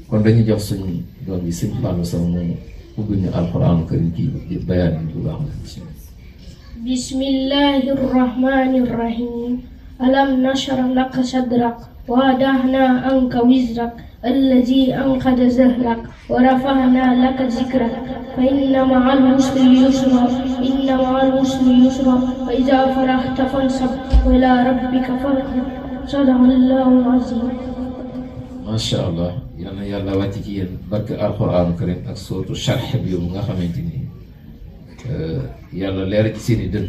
kon dañuy jox suñu doom bi sëñ Fallou Sow moom ubbi ñu alxuraanu karim kii bayaan bi bu baax na. bismillahi rahmani rahim alam nashrah laka sadrak wa wada'na anka wizrak الذي أنقذ ظهرك ورفعنا لك ذكرك فإن مع العسر يسرا إن مع العسر يسرا فإذا فرغت فانصب وإلى ربك فارغب صدق الله العظيم. ما شاء الله yal na yàlla wàcc ci yéen barke alxuraanu karim ak sootu sharx bi yow nga xamante ni yàlla leer ci seeni dënn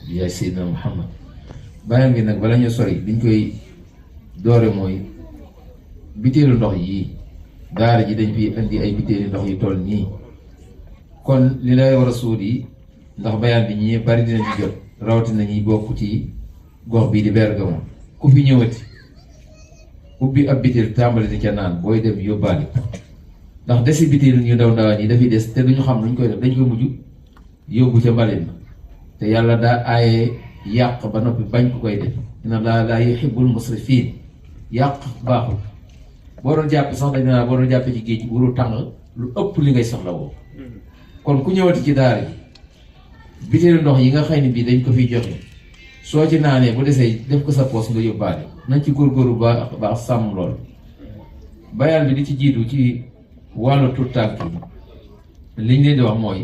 yaay Seydina Muhammad. bàyyam gi nag bala ñu sori liñ koy doore mooy biteelu ndox yi daara ji dañ fi indi ay biteelu ndox yu toll nii kon li lay war a suut yi ndax bayaan bi ñi bari dinañ ci jot rawatina ñi bokk ci gox bii di Bergamo ku fi ñëwati ubbi ab biteel tàmbali di ca naan booy dem yóbbaale ndax desi biteel ñu ndaw ndawaan yi dafay des te duñu xam luñ koy def dañ koy mujj yóbbu ca mbalit ma te yàlla daa aaye yàq ba noppi bañ ko koy def inna laa yuhibbul musrifin yàq baaxul. boo doon jàpp sax dañ naa boo doon jàppee ci géej gi wuru tàng lu ëpp li ngay soxla woo kon ku ñëwati ci daara ji bitéelu ndox yi nga xëy ni bii dañ ko fiy joxe soo ci naanee bu desee def ko sa poos nga yóbbaale nañ ci góorgóorlu baax sàmm lool. bayaan bi di ci jiitu ci wàllu tuttànk yi liñ leen di wax mooy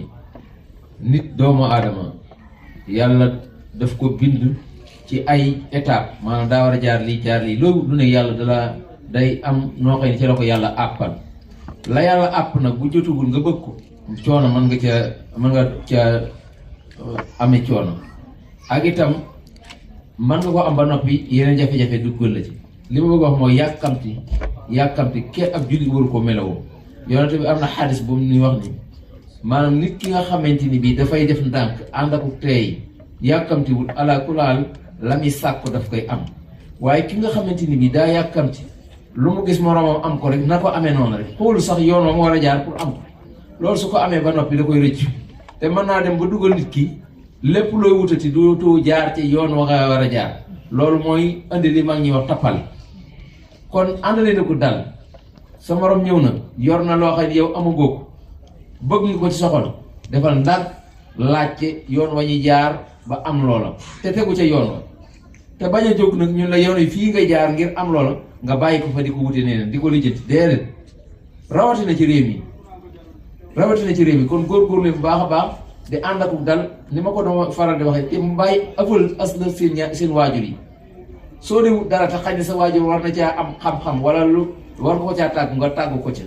nit doomu aadama yàlla daf ko bind ci ay étape maanaam daa war a jaar lii loolu du ne yàlla dala day am noo xëy ni ci la ko yàlla àppal la yàlla àpp nag bu jotugul nga bëgg ko coono mën nga ca amee coono ak itam mën nga ko am ba noppi yeneen jafe-jafe duggal la ci li ma bëgg wax mooy yàkkamti kenn ab jullit waru ko melawoo yonent bi am na xadis bu mu ñuy wax ni maanaam nit ki nga xamante ni bii dafay def ndànk ànd ak teey yàkkamtiwul ala kulaal la muy sàkku daf koy am waaye ki nga xamante ni bii daa yàkkamti lu mu gis moroomam am ko rek na ko amee noonu rek xoolu sax yoon wa mu war a jaar pour am ko loolu su ko amee ba noppi da koy rëcc te mën naa dem ba dugal nit ki lépp looy wutati dootu jaar ci yoon wa nga war a jaar loolu mooy indi li mag ñi wax tappale kon àndale na ko dal sa morom ñëw na yor na loo xam ne yow amagoo ko bëgg nga ko ci soxal defal ndànk laajte yoon wa ñuy jaar ba am loola te tegu ca yoon wa te bañ a jóg nag ñun la yoon yi fii nga jaar ngir am loola nga bàyyi ko fa di ko wute neneen di ko lijjanti déedéet rawatina ci réew mi kon góorgóorlu bu baax a baax di ànd ak dal ni ma ko doon faral di waxee te mu bàyyi ëppal asla seen waajur yi soo dee dara te xañ ne sa waajur war na caa am xam-xam wala lu war nga ko caa tàggu nga tàggu ko ca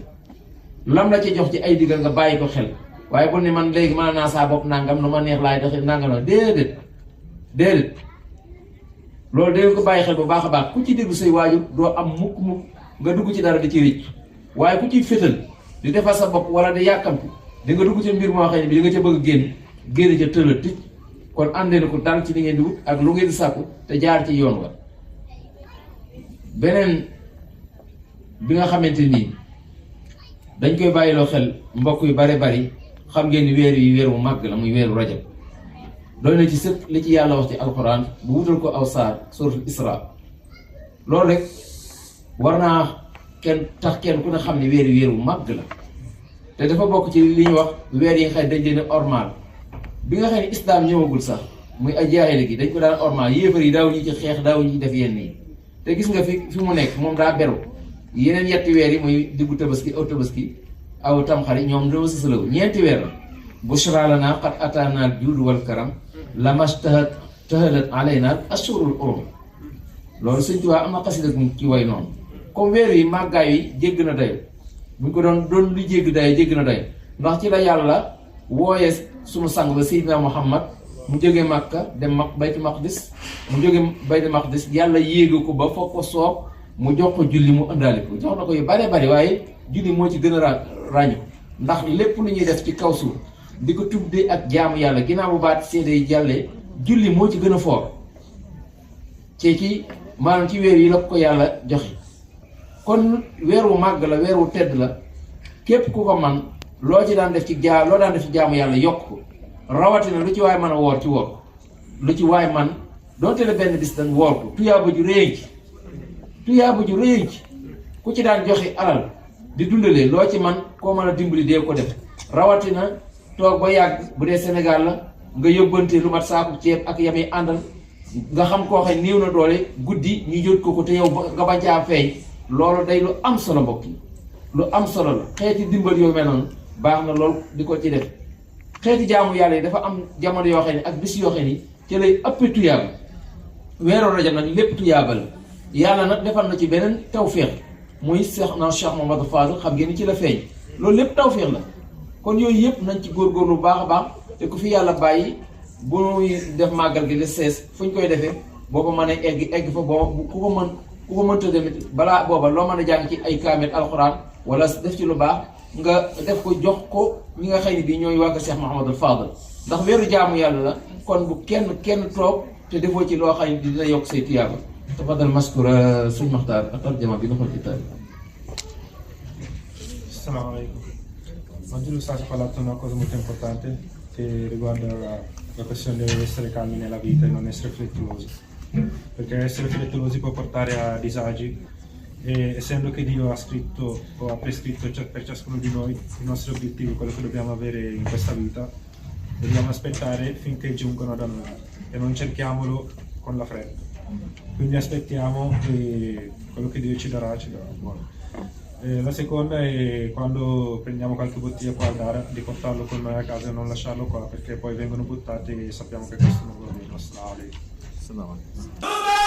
lam la ci jox ci ay digal nga bàyyi ko xel waaye bu ne man léegi mën naa saa bopp nangam lu ma neex laay doxee nangam la déedéet loolu dangeen ko bàyyi xel bu baax a baax ku ci déglu say waajur doo am mukk nga dugg ci dara di ci rëcc waaye ku ciy fétal di defar sa bopp wala di yàkkamti di nga dugg ci mbir moo xam ne bi di nga ca bëgg génn ca tëla tic kon àndee na ko dal ci li ngeen di wut ak lu ngeen di sàkku te jaar ci yoon wa. beneen bi nga xamante nii dañ koy bàyyiloo xel mbokk yu bare bari xam ngeen ni weer wu màgg la muy weeru rajab doy na ci sëkk li ci yàlla wax ci alxuraan bu wutal ko aw saar suratul Isra loolu rek war naa kenn ku ne xam ne weer wu màgg la te dafa bokk ci li ñu wax weer yi nga xam ne dañ leen ormal bi nga xam ne islam ñëwagul sax muy ay jaahili gi dañ ko daan ormal yéefar yi daaw ñu ci xeex daaw ñu ci def yenn yi te gis nga fi mu nekk moom daa beru yeneen yetti weer yi muy diggu tabaski aw tamxarit ñoom dama sësalaw ñeenti weer la bushra lanaa qad ataanaa al-juud wal karam lamashtahat alaynaa ashhurul hurum loolu Sëñ Tuubaa am na xasida ci way noonu comme weer yi màggaay yi jégg na dayo buñ ko doon lu jégg na dayo ndax ci la yàlla wooyee sunu sang ba Seydina Muhammad mu jógee Makka dem Baytul Maqdis mu jógee Baytul Maqdis yàlla yéega ko ba foog ko soob mu jox ko julli mu ëndaale ko jox na ko yu bare bari waaye julli moo ci gën a ràññu ndax lépp lu ñuy def ci kaw suuf di ko tuddee ak jaamu yàlla ginnaaw bu baat seede yi jàllee julli moo ci gën a foor ci maanaam ci weer yi la ko yàlla joxe kon weer wu màgg la weer wu tedd la képp ku ko man loo ci daan def ci jaamu yàlla yokk ko rawatina lu ci waay mën a woor ci woor lu ci waay man doonte la benn bis dañ woor ko tuyaaba ju réy ci ku ci daan joxe alal di dundalee loo ci man koo mën a dimbali dee ko def rawatina toog ba yàgg bu dee Sénégal la nga yóbbante lu mat saaku ceeb ak yami àndal nga xam koo xam néew na doole guddi ñu jot ko te yow nga bañ caa feeñ loolu day lu am solo mbokk yi lu am solo la xeeti dimbal yooyu mel noonu baax na lool di ko ci def xeeti jaamu yàlla yi dafa am jamono yoo xam ne ak bis yoo xam ne ci lay ëpp tuyaaba weeru rajab nag lépp tuyaaba la yàlla nag defal na ci beneen tawféex muy Cheikh Mouhamadou Fadel xam ngeen ni ci la feeñ loolu lépp tawféex la kon yooyu yëpp nañ ci góorgóorlu bu baax a baax te ku fi yàlla bàyyi bu ñuy def màggal gi de sees fu ñu koy defee booba mën a egg fa booba ku ko mënta demit balaa booba loo mën a jàng ci ay kaamil alxuraan wala def ci lu baax nga def ko jox ko ñi nga xëy ni bii ñooy wàgg Cheikh Mouhamadou Fadel ndax weeru jaamu yàlla la kon bu kenn toog te defoo ci loo xam ne dina yokk say tiyaaba tafadal maskura suñ maxtaar ak tarjama bi nga xool ci taal. Assalamualaikum. Oggi lo Stato ha parlato di una cosa molto importante che riguarda la questione di essere calmi nella vita e non essere frettolosi. Perché essere frettolosi può portare a disagi e essendo che Dio ha scritto o ha prescritto per ciascuno di noi i nostri obiettivi, quello che dobbiamo avere in questa vita, dobbiamo aspettare finché giungono da noi e non cerchiamolo con la fretta. Quindi aspettiamo e quello che Dio ci darà buono. La seconda è quando prendiamo qualche bottiglia qua al Dara di portarlo con noi a casa e non lasciarlo qua perché poi vengono buttati e sappiamo che questo non va bene. Assalamu alaikum.